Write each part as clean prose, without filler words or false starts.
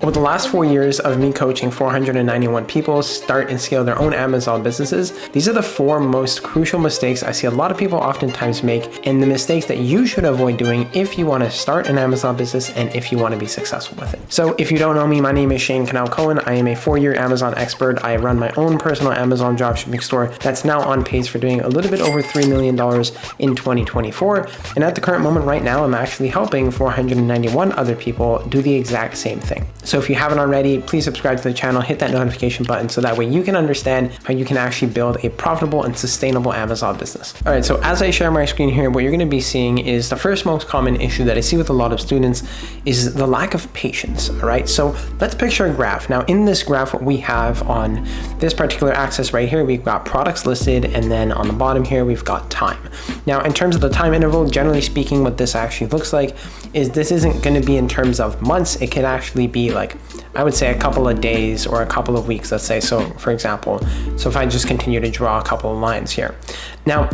Over the last 4 years of me coaching 491 people start and scale their own Amazon businesses, these are the 4 most crucial mistakes I see a lot of people oftentimes make, and the mistakes that you should avoid doing if you want to start an Amazon business and if you want to be successful with it. So if you don't know me, my name is Shane Cannell-Cohen. I am a 4-year Amazon expert. I run my own personal Amazon dropshipping store that's now on pace for doing a little bit over $3 million in 2024. And at the current moment right now, I'm actually helping 491 other people do the exact same thing. So if you haven't already, please subscribe to the channel, hit that notification button so that way you can understand how you can actually build a profitable and sustainable Amazon business. All right, so as I share my screen here, what you're going to be seeing is the first most common issue that I see with a lot of students is the lack of patience. All right, so let's picture a graph. Now in this graph, what we have on this particular axis right here, we've got products listed, and then on the bottom here, we've got time. Now in terms of the time interval, generally speaking, what this actually looks like is this isn't going to be in terms of months. It could actually be like, I would say a couple of days or a couple of weeks, let's say. So for example, so if I just continue to draw a couple of lines here. Now,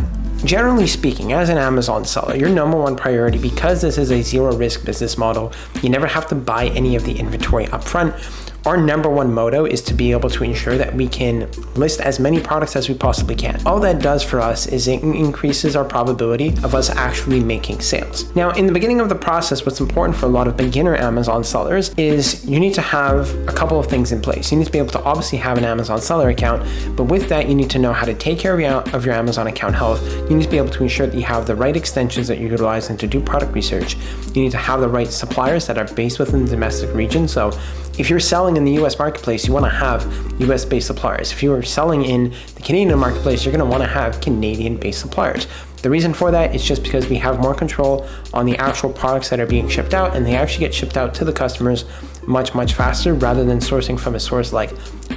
generally speaking, as an Amazon seller, your number one priority, because this is a zero risk business model, you never have to buy any of the inventory upfront. Our number one motto is to be able to ensure that we can list as many products as we possibly can. All that does for us is it increases our probability of us actually making sales. Now, in the beginning of the process, what's important for a lot of beginner Amazon sellers is you need to have a couple of things in place. You need to be able to obviously have an Amazon seller account, but with that, you need to know how to take care of your Amazon account health. You need to be able to ensure that you have the right extensions that you're utilizing to do product research. You need to have the right suppliers that are based within the domestic region. So if you're selling in the US marketplace, you want to have US based suppliers. If you are selling in the Canadian marketplace, you're going to want to have Canadian based suppliers. The reason for that is just because we have more control on the actual products that are being shipped out, and they actually get shipped out to the customers much faster rather than sourcing from a source like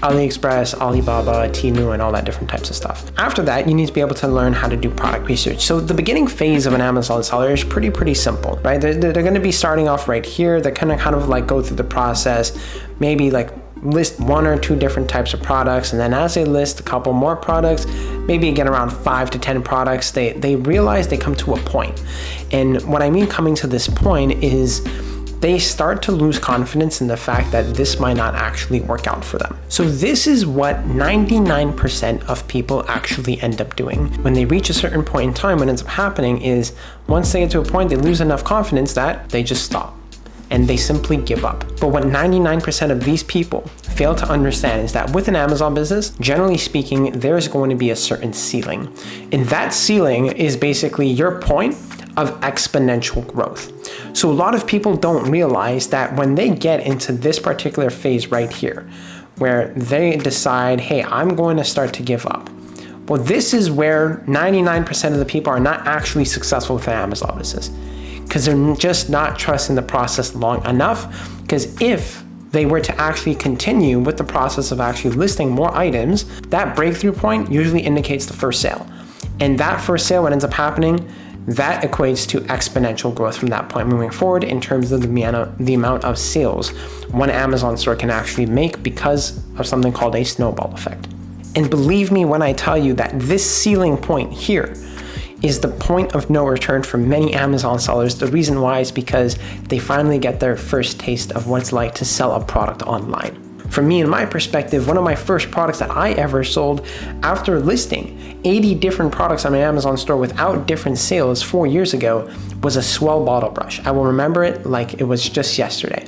AliExpress, Alibaba, Temu, and all that different types of stuff. After that, you need to be able to learn how to do product research. So the beginning phase of an Amazon seller is pretty simple, right? They're going to be starting off right here. They're going to kind of like go through the process, maybe like list 1 or 2 different types of products, and then as they list a couple more products, maybe get around 5 to 10 products, they realize they come to a point. And what I mean coming to this point is they start to lose confidence in the fact that this might not actually work out for them. So this is what 99% of people actually end up doing. When they reach a certain point in time, what ends up happening is once they get to a point, they lose enough confidence that they just stop and they simply give up. But what 99% of these people fail to understand is that with an Amazon business, generally speaking, there's going to be a certain ceiling. And that ceiling is basically your point of exponential growth. So a lot of people don't realize that when they get into this particular phase right here, where they decide, hey, I'm going to start to give up. Well, this is where 99% of the people are not actually successful with an Amazon business, because they're just not trusting the process long enough. Because if they were to actually continue with the process of actually listing more items, that breakthrough point usually indicates the first sale. And that first sale, what ends up happening, that equates to exponential growth from that point moving forward in terms of the amount of sales one Amazon store can actually make because of something called a snowball effect. And believe me when I tell you that this ceiling point here is the point of no return for many Amazon sellers. The reason why is because they finally get their first taste of what it's like to sell a product online. For me, in my perspective, one of my first products that I ever sold after listing 80 different products on my Amazon store without different sales 4 years ago was a Swell bottle brush. I will remember it like it was just yesterday.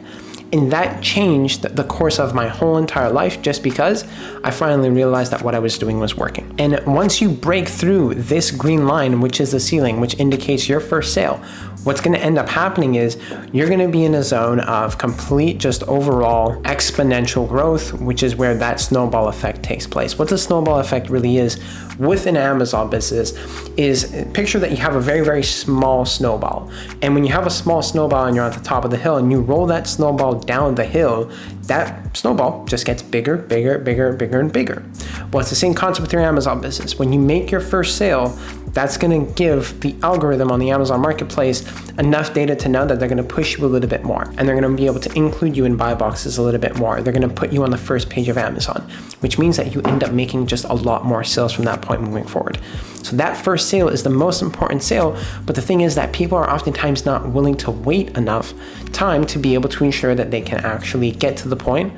And that changed the course of my whole entire life just because I finally realized that what I was doing was working. And once you break through this green line, which is the ceiling, which indicates your first sale, what's going to end up happening is you're going to be in a zone of complete, just overall exponential growth, which is where that snowball effect takes place. What the snowball effect really is with an Amazon business is picture that you have a very small snowball. And when you have a small snowball and you're at the top of the hill and you roll that snowball down the hill, that snowball just gets bigger and bigger. Well, it's the same concept with your Amazon business. When you make your first sale, That's going to give the algorithm on the Amazon marketplace enough data to know that they're going to push you a little bit more, and they're going to be able to include you in buy boxes a little bit more. They're going to put you on the first page of Amazon, which means that you end up making just a lot more sales from that point moving forward. So that first sale is the most important sale, but the thing is that people are oftentimes not willing to wait enough time to be able to ensure that they can actually get to the point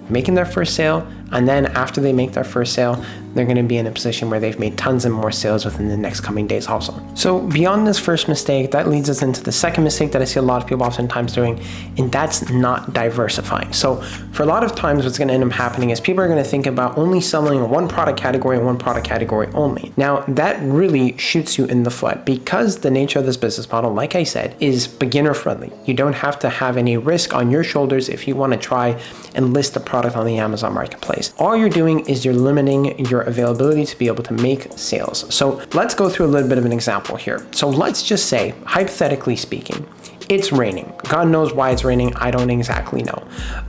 making their first sale, and then after they make their first sale, they're going to be in a position where they've made tons and more sales within the next coming days also. So beyond this first mistake, that leads us into the second mistake that I see a lot of people oftentimes doing, and that's not diversifying. So for a lot of times, what's going to end up happening is people are going to think about only selling one product category and one product category only. Now that really shoots you in the foot, because the nature of this business model, like I said, is beginner friendly. You don't have to have any risk on your shoulders if you want to try and list a product on the Amazon marketplace. All you're doing is you're limiting your availability to be able to make sales. So let's go through a little bit of an example here. So let's just say, hypothetically speaking, it's raining. God knows why it's raining. I don't exactly know.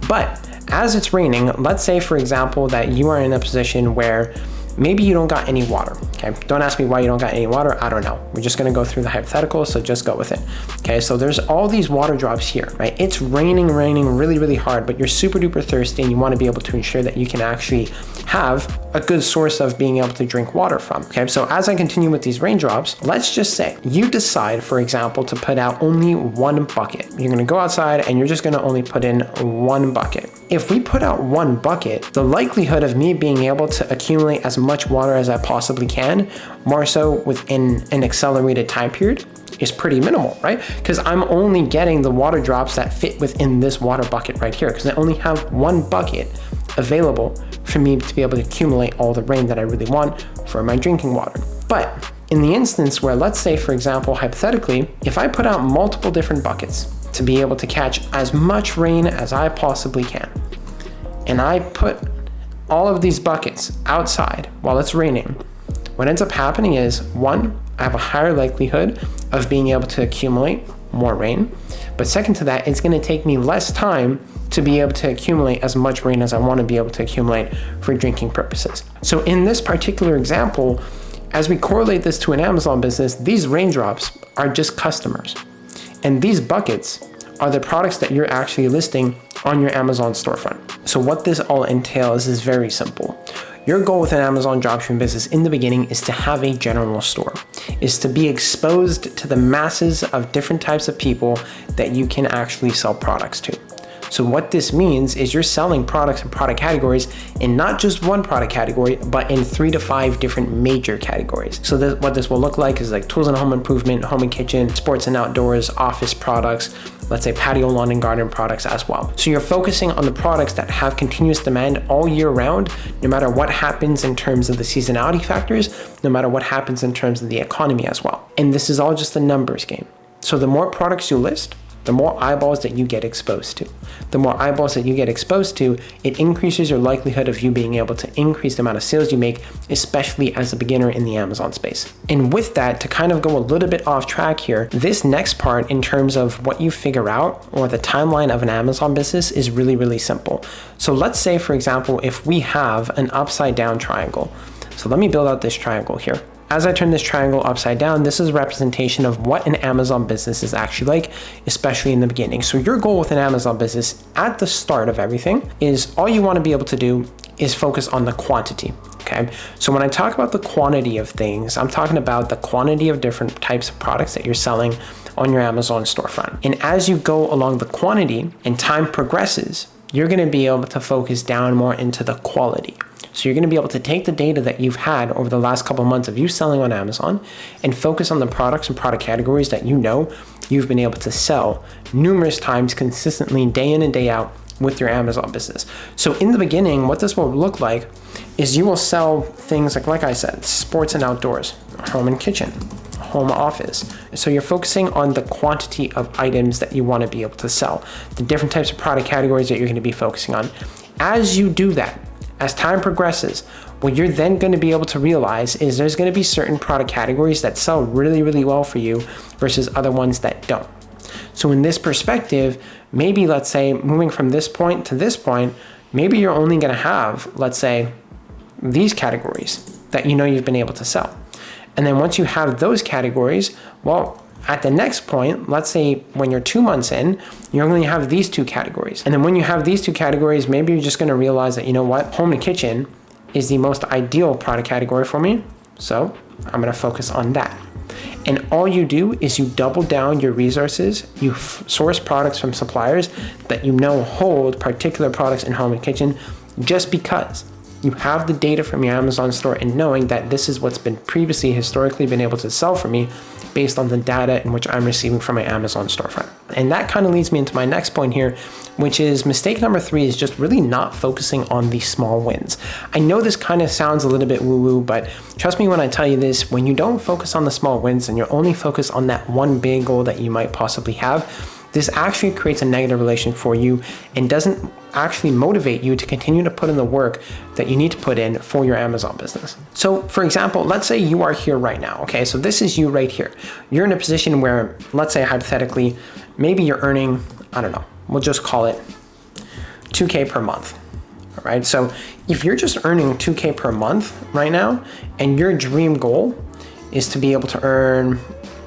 But as it's raining, let's say, for example, that you are in a position where maybe you don't got any water. Okay, don't ask me why you don't got any water. I don't know. We're just gonna go through the hypothetical, so just go with it. Okay, so there's all these water drops here, right? It's raining really, really hard, but you're super duper thirsty and you wanna be able to ensure that you can actually have a good source of being able to drink water from. Okay, so as I continue with these raindrops, let's just say you decide, for example, to put out only one bucket. You're gonna go outside and you're just gonna only put in one bucket. If we put out one bucket, the likelihood of me being able to accumulate as much water as I possibly can, more so within an accelerated time period, is pretty minimal, right? Because I'm only getting the water drops that fit within this water bucket right here, because I only have one bucket available for me to be able to accumulate all the rain that I really want for my drinking water. But in the instance where, let's say, for example, hypothetically, if I put out multiple different buckets to be able to catch as much rain as I possibly can, and I put all of these buckets outside while it's raining, what ends up happening is, one, I have a higher likelihood of being able to accumulate more rain. But second to that, it's going to take me less time to be able to accumulate as much rain as I want to be able to accumulate for drinking purposes. So in this particular example, as we correlate this to an Amazon business, these raindrops are just customers. And these buckets are the products that you're actually listing on your Amazon storefront. So what this all entails is very simple. Your goal with an Amazon dropshipping business in the beginning is to have a general store, is to be exposed to the masses of different types of people that you can actually sell products to. So what this means is you're selling products and product categories in not just one product category, but in 3 to 5 different major categories. So what this will look like is like tools and home improvement, home and kitchen, sports and outdoors, office products, let's say patio, lawn and garden products as well. So you're focusing on the products that have continuous demand all year round, no matter what happens in terms of the seasonality factors, no matter what happens in terms of the economy as well. And this is all just a numbers game. So the more products you list, the more eyeballs that you get exposed to. The more eyeballs that you get exposed to, it increases your likelihood of you being able to increase the amount of sales you make, especially as a beginner in the Amazon space. And with that, to kind of go a little bit off track here, this next part in terms of what you figure out or the timeline of an Amazon business is really, really simple. So let's say, for example, if we have an upside down triangle. So let me build out this triangle here. As I turn this triangle upside down, this is a representation of what an Amazon business is actually like, especially in the beginning. So your goal with an Amazon business at the start of everything is all you want to be able to do is focus on the quantity. Okay. So when I talk about the quantity of things, I'm talking about the quantity of different types of products that you're selling on your Amazon storefront. And as you go along the quantity and time progresses, you're going to be able to focus down more into the quality. So you're going to be able to take the data that you've had over the last couple of months of you selling on Amazon and focus on the products and product categories that you know you've been able to sell numerous times consistently, day in and day out with your Amazon business. So in the beginning, what this will look like is you will sell things like I said, sports and outdoors, home and kitchen, home office. So you're focusing on the quantity of items that you want to be able to sell, the different types of product categories that you're going to be focusing on. As you do that, as time progresses, what you're then going to be able to realize is there's going to be certain product categories that sell really, really well for you versus other ones that don't. So in this perspective, maybe let's say moving from this point to this point, maybe you're only going to have, let's say, these categories that you know you've been able to sell. And then once you have those categories, well, at the next point, let's say when you're 2 months in, you're going to have these two categories. And then when you have these two categories, maybe you're just going to realize that, you know what, home and kitchen is the most ideal product category for me. So I'm going to focus on that. And all you do is you double down your resources. You source products from suppliers that you know hold particular products in home and kitchen, just because you have the data from your Amazon store and knowing that this is what's been previously historically been able to sell for me based on the data in which I'm receiving from my Amazon storefront. And that kind of leads me into my next point here, which is mistake number 3 is just really not focusing on the small wins. I know this kind of sounds a little bit woo-woo, but trust me when I tell you this, when you don't focus on the small wins and you're only focused on that one big goal that you might possibly have, this actually creates a negative relation for you and doesn't actually motivate you to continue to put in the work that you need to put in for your Amazon business. So for example, let's say you are here right now, okay? So this is you right here. You're in a position where, let's say hypothetically, maybe you're earning, I don't know, we'll just call it $2K per month, all right? So if you're just earning $2K per month right now, and your dream goal is to be able to earn,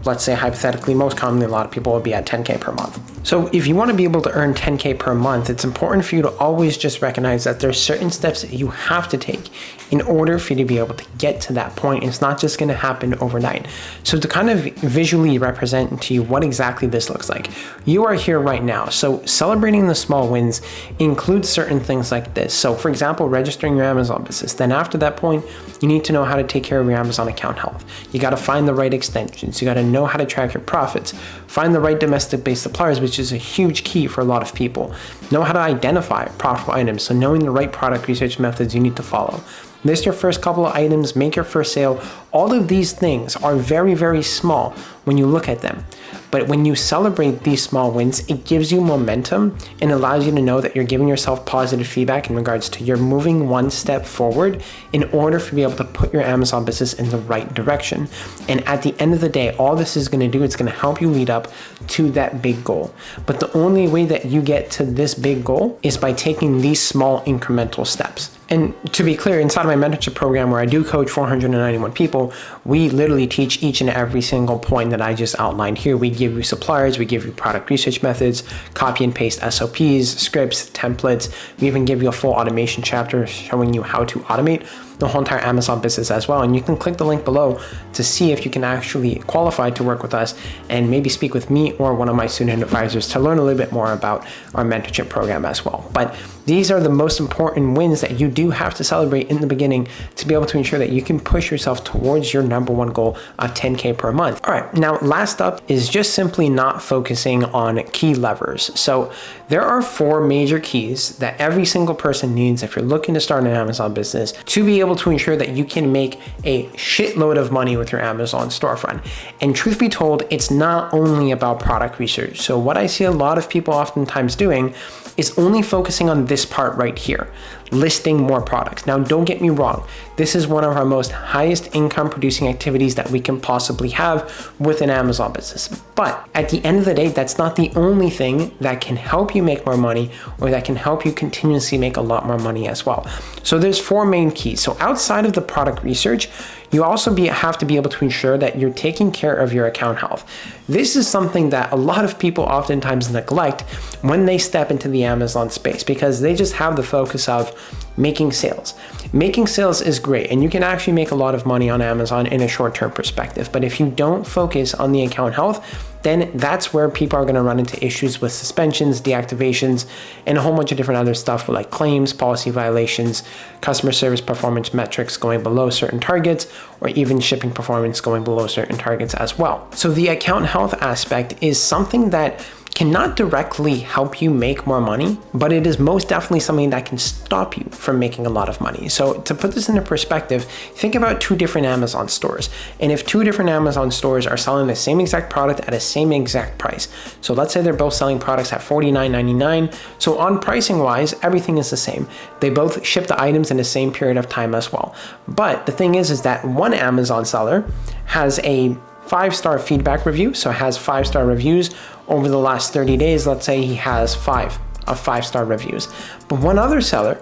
let's say hypothetically, most commonly, a lot of people will be at 10K per month. So if you want to be able to earn 10K per month, it's important for you to always just recognize that there's certain steps that you have to take in order for you to be able to get to that point. It's not just going to happen overnight. So to kind of visually represent to you what exactly this looks like, you are here right now. So celebrating the small wins includes certain things like this. So for example, registering your Amazon business. Then after that point, you need to know how to take care of your Amazon account health. You got to find the right extensions. You got to know how to track your profits. Find the right domestic-based suppliers, which is a huge key for a lot of people. Know how to identify profitable items. So knowing the right product research methods you need to follow. List your first couple of items, make your first sale. All of these things are very, very small when you look at them. But when you celebrate these small wins, it gives you momentum and allows you to know that you're giving yourself positive feedback in regards to you're moving one step forward in order to be able to put your Amazon business in the right direction. And at the end of the day, all this is going to do, it's going to help you lead up to that big goal. But the only way that you get to this big goal is by taking these small incremental steps. And to be clear, inside of my mentorship program where I do coach 491 people, we literally teach each and every single point that I just outlined here. We give you suppliers, we give you product research methods, copy and paste SOPs, scripts, templates. We even give you a full automation chapter showing you how to automate the whole entire Amazon business as well. And you can click the link below to see if you can actually qualify to work with us and maybe speak with me or one of my student advisors to learn a little bit more about our mentorship program as well. But these are the most important wins that you do have to celebrate in the beginning to be able to ensure that you can push yourself towards your number one goal of 10K per month. All right, now last up is just simply not focusing on key levers. So there are 4 major keys that every single person needs if you're looking to start an Amazon business to be able to ensure that you can make a shitload of money with your Amazon storefront. And truth be told, it's not only about product research. So what I see a lot of people oftentimes doing is only focusing on this part right here, listing more products. Now, don't get me wrong. This is one of our most highest income producing activities that we can possibly have with an Amazon business. But at the end of the day, that's not the only thing that can help you make more money or that can help you continuously make a lot more money as well. So there's 4 main keys. So outside of the product research, you also have to be able to ensure that you're taking care of your account health. This is something that a lot of people oftentimes neglect when they step into the Amazon space because they just have the focus of making sales. Making sales is great, and you can actually make a lot of money on Amazon in a short-term perspective. But if you don't focus on the account health, then that's where people are going to run into issues with suspensions, deactivations, and a whole bunch of different other stuff like claims, policy violations, customer service performance metrics going below certain targets, or even shipping performance going below certain targets as well. So the account health aspect is something that cannot directly help you make more money, but it is most definitely something that can stop you from making a lot of money. So to put this into perspective, think about 2 different Amazon stores. And if 2 different Amazon stores are selling the same exact product at a same exact price, so let's say they're both selling products at $49.99. So on pricing wise, everything is the same. They both ship the items in the same period of time as well. But the thing is that one Amazon seller has a 5-star feedback review, so has 5-star reviews over the last 30 days. Let's say he has 5 of 5-star reviews, but one other seller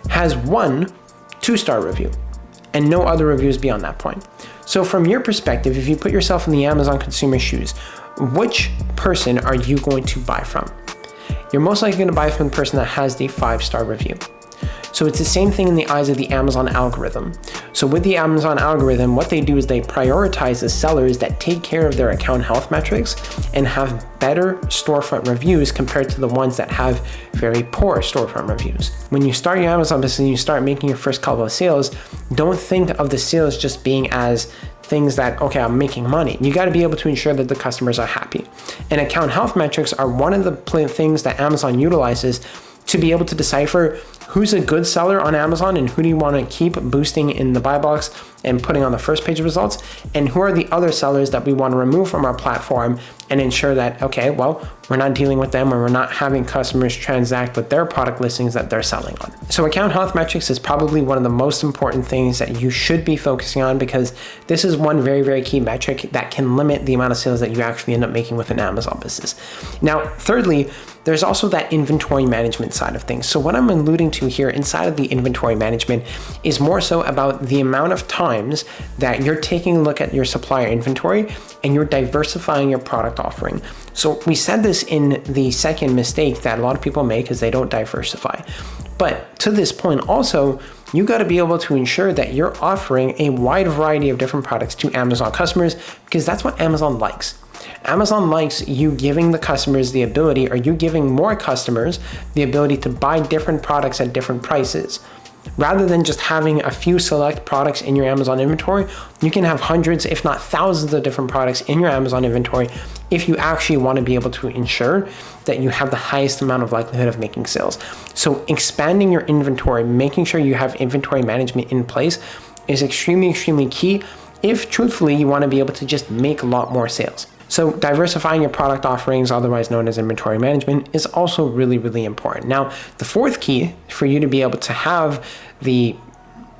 has 1 2-star review and no other reviews beyond that point. So from your perspective, if you put yourself in the Amazon consumer's shoes, which person are you going to buy from? You're most likely going to buy from the person that has the 5-star review. So it's the same thing in the eyes of the Amazon algorithm. So with the Amazon algorithm, what they do is they prioritize the sellers that take care of their account health metrics and have better storefront reviews compared to the ones that have very poor storefront reviews. When you start your Amazon business and you start making your first couple of sales, don't think of the sales just being as things that, okay, I'm making money. You got to be able to ensure that the customers are happy. And account health metrics are one of the things that Amazon utilizes to be able to decipher who's a good seller on Amazon and who do you want to keep boosting in the buy box and putting on the first page of results, and who are the other sellers that we want to remove from our platform and ensure that, okay, well, we're not dealing with them or we're not having customers transact with their product listings that they're selling on. So account health metrics is probably one of the most important things that you should be focusing on, because this is one very, very key metric that can limit the amount of sales that you actually end up making with an Amazon business. Now, thirdly, there's also that inventory management side of things. So what I'm alluding to here inside of the inventory management is more so about the amount of times that you're taking a look at your supplier inventory and you're diversifying your product offering. So we said this in the second mistake that a lot of people make, is they don't diversify. But to this point also, you got to be able to ensure that you're offering a wide variety of different products to Amazon customers, because that's what Amazon likes. Amazon likes you giving the customers the ability, or you giving more customers the ability to buy different products at different prices. Rather than just having a few select products in your Amazon inventory, you can have hundreds, if not thousands of different products in your Amazon inventory if you actually want to be able to ensure that you have the highest amount of likelihood of making sales. So expanding your inventory, making sure you have inventory management in place is extremely, extremely key if truthfully you want to be able to just make a lot more sales. So diversifying your product offerings, otherwise known as inventory management, is also really, really important. Now, the fourth key for you to be able to have the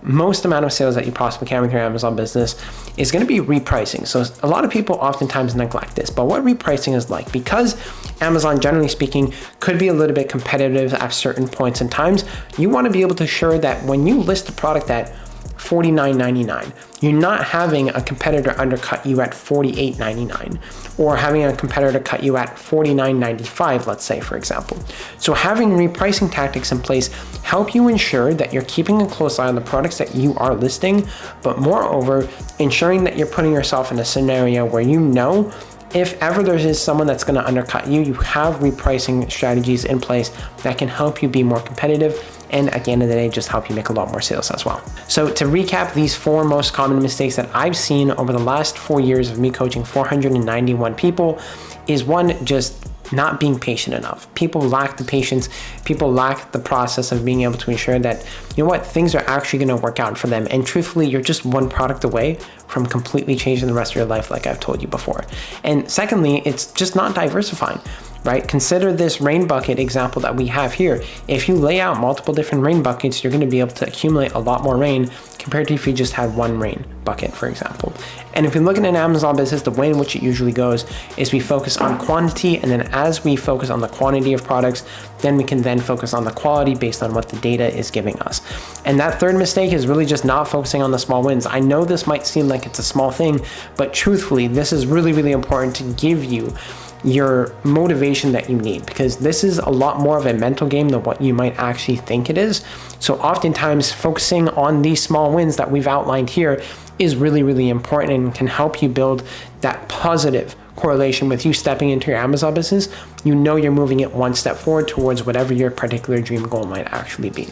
most amount of sales that you possibly can with your Amazon business is going to be repricing. So a lot of people oftentimes neglect this, but what repricing is like, because Amazon, generally speaking, could be a little bit competitive at certain points in times, you want to be able to ensure that when you list a product at $49.99, you're not having a competitor undercut you at $48.99, or having a competitor cut you at $49.95, let's say, for example. So having repricing tactics in place help you ensure that you're keeping a close eye on the products that you are listing, but moreover, ensuring that you're putting yourself in a scenario where you know if ever there is someone that's going to undercut you, you have repricing strategies in place that can help you be more competitive, and at the end of the day, just help you make a lot more sales as well. So to recap, these 4 most common mistakes that I've seen over the last 4 years of me coaching 491 people is, one, just not being patient enough. People lack the patience. People lack the process of being able to ensure that, you know what, things are actually going to work out for them. And truthfully, you're just one product away from completely changing the rest of your life, like I've told you before. And secondly, it's just not diversifying. Right? Consider this rain bucket example that we have here. If you lay out multiple different rain buckets, you're going to be able to accumulate a lot more rain compared to if you just had one rain bucket, for example. And if you're looking at an Amazon business, the way in which it usually goes is we focus on quantity, and then as we focus on the quantity of products, then we can then focus on the quality based on what the data is giving us. And that third mistake is really just not focusing on the small wins. I know this might seem like it's a small thing, but truthfully, this is really, really important to give you your motivation that you need, because this is a lot more of a mental game than what you might actually think it is. So oftentimes focusing on these small wins that we've outlined here is really, really important and can help you build that positive correlation with you stepping into your Amazon business. You know you're moving it one step forward towards whatever your particular dream goal might actually be.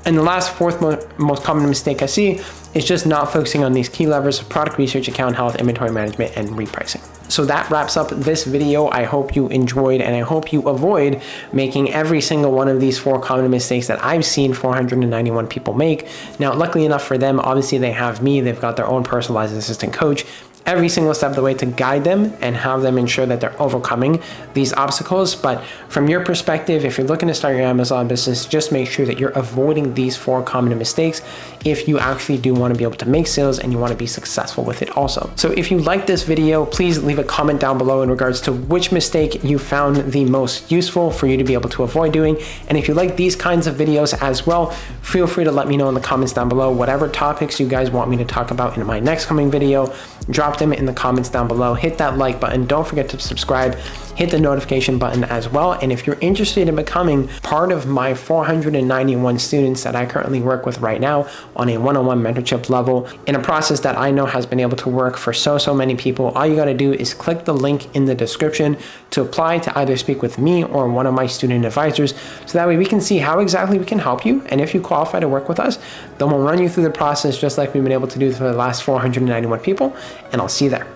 And the last fourth most common mistake I see is just not focusing on these key levers of product research, account health, inventory management, and repricing. So that wraps up this video. I hope you enjoyed, and I hope you avoid making every single one of these 4 common mistakes that I've seen 491 people make. Now, luckily enough for them, obviously they have me. They've got their own personalized assistant coach every single step of the way to guide them and have them ensure that they're overcoming these obstacles. But from your perspective, if you're looking to start your Amazon business, just make sure that you're avoiding these 4 common mistakes if you actually do want to be able to make sales and you want to be successful with it also. So if you like this video, please leave a comment down below in regards to which mistake you found the most useful for you to be able to avoid doing. And if you like these kinds of videos as well, Feel free to let me know in the comments down below whatever topics you guys want me to talk about in my next coming video. Drop them in the comments down below. Hit that like button. Don't forget to subscribe. Hit the notification button as well. And if you're interested in becoming part of my 491 students that I currently work with right now on a one-on-one mentorship level, in a process that I know has been able to work for so many people, all you got to do is click the link in the description to apply to either speak with me or one of my student advisors, so that way we can see how exactly we can help you. And if you qualify to work with us, then we'll run you through the process just like we've been able to do for the last 491 people, and I'll see you there.